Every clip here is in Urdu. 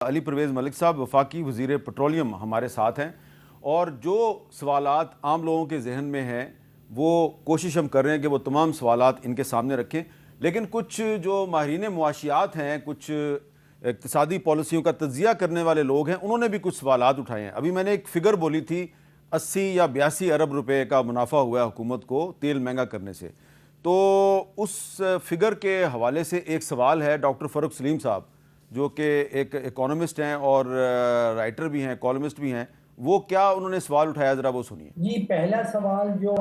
علی پرویز ملک صاحب وفاقی وزیر پیٹرولیم ہمارے ساتھ ہیں، اور جو سوالات عام لوگوں کے ذہن میں ہیں وہ کوشش ہم کر رہے ہیں کہ وہ تمام سوالات ان کے سامنے رکھیں، لیکن کچھ جو ماہرین معاشیات ہیں، کچھ اقتصادی پالیسیوں کا تجزیہ کرنے والے لوگ ہیں، انہوں نے بھی کچھ سوالات اٹھائے ہیں۔ ابھی میں نے ایک فگر بولی تھی 80 یا 82 ارب روپے کا منافع ہوا ہے حکومت کو تیل مہنگا کرنے سے، تو اس فگر کے حوالے سے ایک سوال ہے ڈاکٹر فروخ سلیم صاحب جو کہ ایک اکانومسٹ ہیں اور رائٹر بھی ہیں، کالمسٹ بھی ہیں، وہ کیا انہوں نے سوال اٹھایا، ذرا وہ سنیے۔ جی، پہلا سوال جو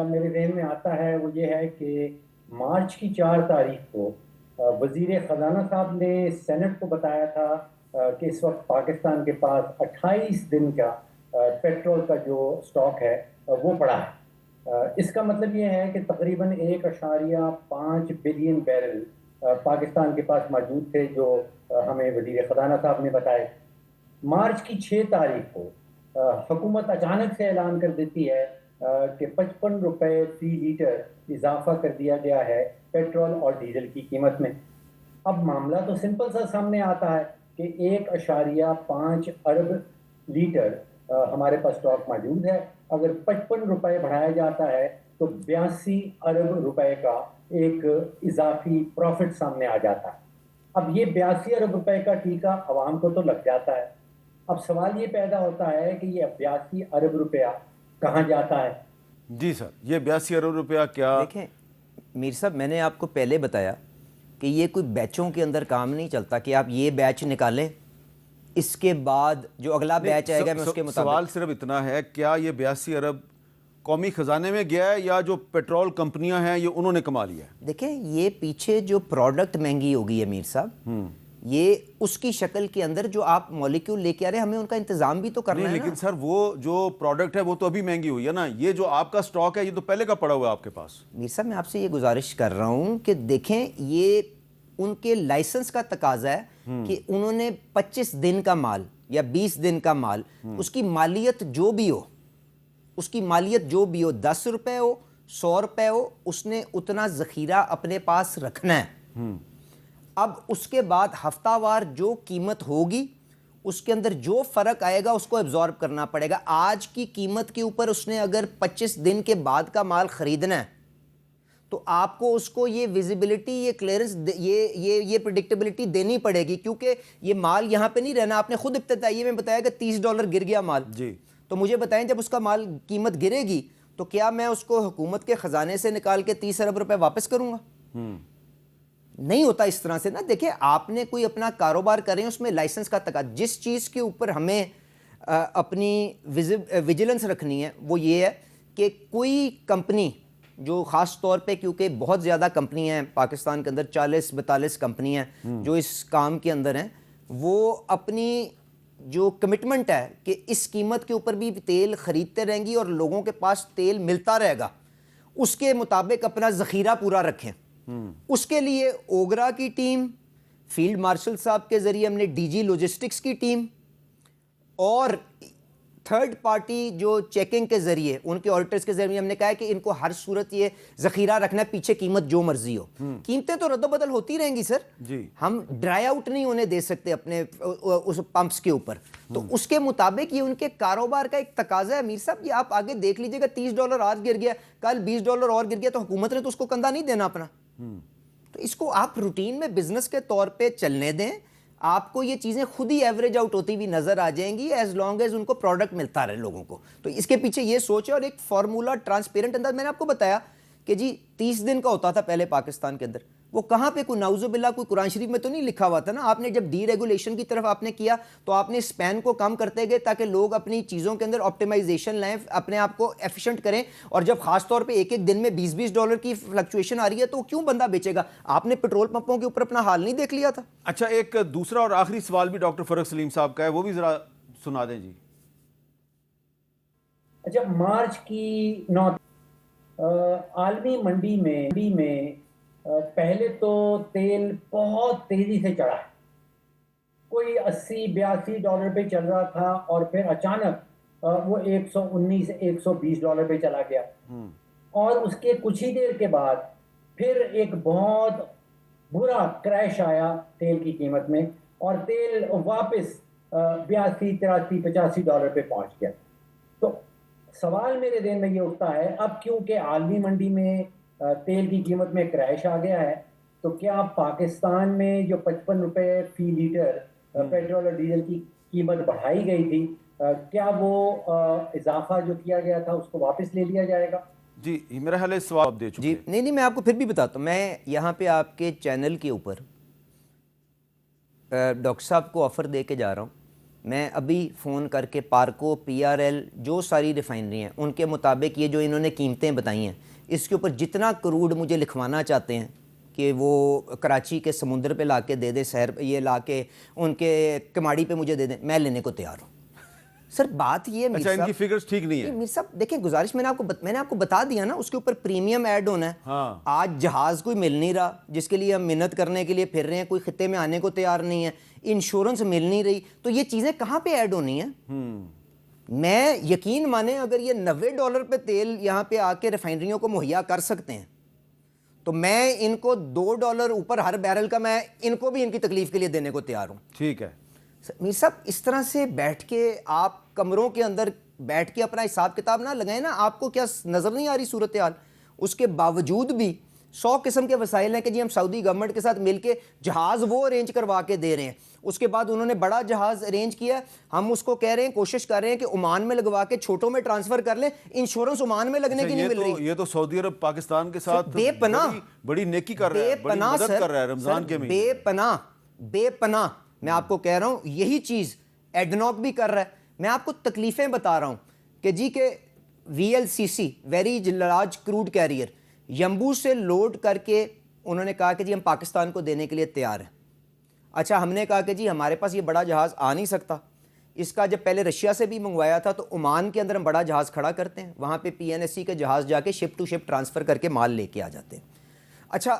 میرے ذہن میں آتا ہے وہ یہ ہے کہ مارچ کی 4 تاریخ کو وزیر خزانہ صاحب نے سینٹ کو بتایا تھا کہ اس وقت پاکستان کے پاس 28 دن کا پیٹرول کا جو سٹاک ہے وہ پڑا ہے۔ اس کا مطلب یہ ہے کہ تقریباً 1.5 بلین بیرل پاکستان کے پاس موجود تھے، جو ہمیں وزیر خزانہ صاحب نے بتائے۔ مارچ کی 6 تاریخ کو حکومت اچانک سے اعلان کر دیتی ہے کہ 55 روپے فی لیٹر اضافہ کر دیا گیا ہے پیٹرول اور ڈیزل کی قیمت میں۔ اب معاملہ تو سمپل سا سامنے آتا ہے کہ 1.5 ارب لیٹر ہمارے پاس سٹاک موجود ہے، اگر 55 روپے بڑھایا جاتا ہے تو 82 ارب روپے کا ایک اضافی پروفٹ سامنے آ جاتا ہے۔ اب یہ 82 ارب روپے کا ٹیکہ عوام کو تو لگ جاتا ہے۔ اب سوال یہ پیدا ہوتا ہے کہ یہ 82 ارب روپیہ کہاں جاتا ہے؟ جی سر، یہ 82 ارب روپیہ کیا؟ دیکھیں میر صاحب، میں نے آپ کو پہلے بتایا کہ یہ کوئی بیچوں کے اندر کام نہیں چلتا کہ آپ یہ بیچ نکالیں، اس کے بعد جو اگلا بیچ آئے گا میں اس کے مطابق۔ سوال صرف اتنا ہے، کیا یہ 82 ارب قومی خزانے میں گیا ہے یا جو پیٹرول کمپنیاں ہیں یہ انہوں نے کما لیا ہے؟ دیکھیں یہ پیچھے جو پروڈکٹ مہنگی ہوگی ہے میر صاحب، یہ اس کی شکل کے اندر جو آپ مولیکیول لے کے آ رہے ہیں، ہمیں ان کا انتظام بھی تو کرنا ہے نا۔ لیکن سر وہ جو پروڈکٹ ہے وہ تو ابھی مہنگی ہوئی ہے نا، یہ جو آپ کا سٹاک ہے یہ تو پہلے کا پڑا ہوا ہے آپ کے پاس۔ میر صاحب میں آپ سے یہ گزارش کر رہا ہوں کہ دیکھیں یہ ان کے لائسنس کا تقاضا ہے کہ انہوں نے 25 دن کا مال یا 20 دن کا مال، اس کی مالیت جو بھی ہو، اس کی مالیت جو بھی ہو، 10 روپے ہو، 100 روپے ہو، اس نے اتنا ذخیرہ اپنے پاس رکھنا ہے۔ اب اس کے بعد ہفتہ وار جو قیمت ہوگی اس کے اندر جو فرق آئے گا اس کو ایبزارب کرنا پڑے گا۔ آج کی قیمت کے اوپر اس نے اگر 25 دن کے بعد کا مال خریدنا ہے تو آپ کو اس کو یہ ویزیبلٹی، یہ کلیئرنس، یہ پریڈکٹیبلٹی دینی پڑے گی، کیونکہ یہ مال یہاں پہ نہیں رہنا۔ آپ نے خود ابتدائیے میں بتایا کہ $30 گر گیا مال، جی تو مجھے بتائیں جب اس کا مال قیمت گرے گی تو کیا میں اس کو حکومت کے خزانے سے نکال کے 30 ارب روپے واپس کروں گا؟ نہیں ہوتا اس طرح سے نا۔ دیکھیں آپ نے کوئی اپنا کاروبار کریں، اس میں لائسنس کا تقاضا، جس چیز کے اوپر ہمیں اپنی ویجیلنس رکھنی ہے وہ یہ ہے کہ کوئی کمپنی جو خاص طور پہ، کیونکہ بہت زیادہ کمپنی ہیں پاکستان کے اندر، 40-42 کمپنی ہیں جو اس کام کے اندر ہیں، وہ اپنی جو کمٹمنٹ ہے کہ اس قیمت کے اوپر بھی تیل خریدتے رہیں گی اور لوگوں کے پاس تیل ملتا رہے گا، اس کے مطابق اپنا ذخیرہ پورا رکھیں۔ اس کے لیے اوگرا کی ٹیم، فیلڈ مارشل صاحب کے ذریعے ہم نے ڈی جی لاجسٹکس کی ٹیم اور تھرڈ پارٹی جو چیکنگ کے ذریعے، ان کے آڈیٹرز کے ذریعے ہم نے کہا ہے کہ ان کو ہر صورت یہ ذخیرہ رکھنا ہے، پیچھے قیمت جو مرضی ہو۔ قیمتیں تو رد و بدل ہوتی رہیں گی سر، ہم ڈرائی آؤٹ نہیں ہونے دے سکتے اپنے اس پمپس کے اوپر، تو اس کے مطابق یہ ان کے کاروبار کا ایک تقاضا ہے۔ امیر صاحب یہ آپ آگے دیکھ لیجئے گا، $30 آج گر گیا، کل $20 اور گر گیا، تو حکومت نے تو اس کو کندھا نہیں دینا اپنا۔ تو اس کو آپ روٹین میں بزنس کے طور پہ چلنے دیں، آپ کو یہ چیزیں خود ہی ایوریج آؤٹ ہوتی ہوئی نظر آ جائیں گی، ایز لانگ ایز ان کو پروڈکٹ ملتا رہے لوگوں کو۔ تو اس کے پیچھے یہ سوچ ہے اور ایک فارمولا ٹرانسپیرنٹ انداز۔ میں نے آپ کو بتایا کہ جی 30 دن کا ہوتا تھا پہلے پاکستان کے اندر، وہ کہاں پہ کوئی نعوذ باللہ کوئی قرآن شریف میں تو نہیں لکھا ہوا تھا نا۔ آپ نے جب ڈی ریگولیشن کی طرف آپ نے کیا تو آپ نے اسپین کو کم کرتے گئے تاکہ لوگ اپنی چیزوں کے اندر آپٹیمائزیشن لائیں، اپنے آپ کو ایفیشنٹ کریں، اور جب خاص طور پہ ایک دن میں $20 کی فلکچویشن آ رہی ہے تو کیوں بندہ بیچے گا؟ آپ نے پیٹرول پمپوں کے اوپر اپنا حال نہیں دیکھ لیا تھا؟ اچھا، ایک دوسرا اور آخری سوال بھی ڈاکٹر فروخ سلیم صاحب کا ہے، وہ بھی ذرا سنا دیں جی۔ اچھا، مارچ کی 9 عالمی منڈی میں پہلے تو تیل بہت تیزی سے چڑھا ہے، کوئی $80-82 پہ چل رہا تھا اور پھر اچانک وہ $119-120 پہ چلا گیا، اور اس کے کچھ ہی دیر کے بعد پھر ایک بہت برا کریش آیا تیل کی قیمت میں، اور تیل واپس 82, 83, 85 ڈالر پہ پہنچ گیا. تو سوال میرے ذہن میں یہ اٹھتا ہے اب کیونکہ عالمی منڈی میں تیل کی قیمت میں کریش آ گیا ہے تو کیا پاکستان میں جو 55 روپے فی لیٹر پیٹرول اور ڈیزل کی قیمت بڑھائی گئی تھی کیا وہ اضافہ جو کیا گیا تھا اس کو واپس لے لیا جائے گا؟ جی میرا خیال ہے سوال آپ دے چکے. جی نہیں میں آپ کو پھر بھی بتاتا ہوں. میں یہاں پہ آپ کے چینل کے اوپر ڈاکٹر صاحب کو آفر دے کے جا رہا ہوں. میں ابھی فون کر کے پارکو PRL جو ساری ریفائنری ہیں ان کے مطابق یہ جو انہوں نے قیمتیں بتائی ہیں اس کے اوپر جتنا کروڈ مجھے لکھوانا چاہتے ہیں کہ وہ کراچی کے سمندر پہ لا کے دے دیں, شہر یہ لا کے ان کے کماڑی پہ مجھے دے دیں, میں لینے کو تیار ہوں. سر بات یہ اچھا ان کی فگرز ٹھیک نہیں ہے میر صاحب دیکھیں گزارش میں نے آپ کو بتا دیا نا اس کے اوپر پریمیم ایڈ ہونا ہے. ہاں آج جہاز کوئی مل نہیں رہا جس کے لیے ہم محنت کرنے کے لیے پھر رہے ہیں, کوئی خطے میں آنے کو تیار نہیں ہے, انشورنس مل نہیں رہی, تو یہ چیزیں کہاں پہ ایڈ ہونی ہیں؟ میں یقین مانیں اگر یہ $90 پہ تیل یہاں پہ آ کے ریفائنریوں کو مہیا کر سکتے ہیں تو میں ان کو $2 اوپر ہر بیرل کا میں ان کو بھی ان کی تکلیف کے لیے دینے کو تیار ہوں. ٹھیک ہے میر صاحب اس طرح سے بیٹھ کے آپ کمروں کے اندر بیٹھ کے اپنا حساب کتاب نہ لگائیں نا. آپ کو کیا نظر نہیں آ رہی صورتحال؟ اس کے باوجود بھی 100 قسم کے وسائل ہیں کہ جی ہم سعودی گورنمنٹ کے ساتھ مل کے جہاز وہ ارینج کروا کے دے رہے ہیں. اس کے بعد انہوں نے بڑا جہاز ارینج کیا, ہم اس کو کہہ رہے ہیں, کوشش کر رہے ہیں کہ عمان میں لگوا کے چھوٹوں میں ٹرانسفر کر لیں, انشورنس عمان میں لگنے کی نہیں مل رہی. یہ تو سعودی عرب پاکستان کے ساتھ بے پناہ بڑی نیکی کر رہا ہے, بڑی مدد کر رہا ہے رمضان کے مہینے. بے پناہ میں آپ کو کہہ رہا ہوں یہی چیز ایڈنوک بھی کر رہا ہے. میں آپ کو تکلیفیں بتا رہا ہوں کہ جی کہ VLCC very large crude carrier یمبو سے لوڈ کر کے انہوں نے کہا کہ جی ہم پاکستان کو دینے کے لیے تیار ہیں. اچھا ہم نے کہا کہ جی ہمارے پاس یہ بڑا جہاز آ نہیں سکتا, اس کا جب پہلے رشیا سے بھی منگوایا تھا تو عمان کے اندر ہم بڑا جہاز کھڑا کرتے ہیں, وہاں پہ PNSC کے جہاز جا کے شپ ٹو شپ ٹرانسفر کر کے مال لے کے آ جاتے ہیں. اچھا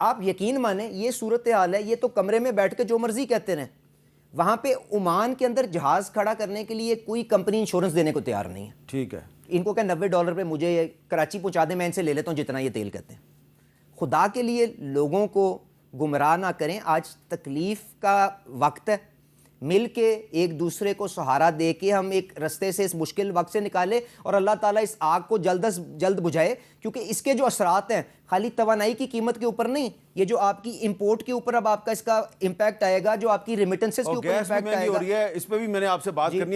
آپ یقین مانیں یہ صورتحال ہے, یہ تو کمرے میں بیٹھ کے جو مرضی کہتے رہیں, وہاں پہ عمان کے اندر جہاز کھڑا کرنے کے لیے کوئی کمپنی انشورنس دینے کو تیار نہیں ہے. ٹھیک ہے ان کو کہ $90 پہ مجھے یہ کراچی پہنچا دیں, میں ان سے لے لیتا ہوں جتنا یہ تیل کہتے ہیں. خدا کے لیے لوگوں کو گمراہ نہ کریں. آج تکلیف کا وقت ہے, مل کے ایک دوسرے کو سہارا دے کے ہم ایک رستے سے اس مشکل وقت سے نکالیں اور اللہ تعالیٰ اس آگ کو جلد از جلد بجھائے, کیونکہ اس کے جو اثرات ہیں خالی توانائی کی قیمت کے اوپر نہیں, یہ جو آپ کی امپورٹ کے اوپر اب آپ کا اس کا امپیکٹ آئے گا, جو آپ کی ریمیٹنسز کے اوپر امپیکٹ آئے گا. اس پہ بھی میں نے آپ سے بات کرنی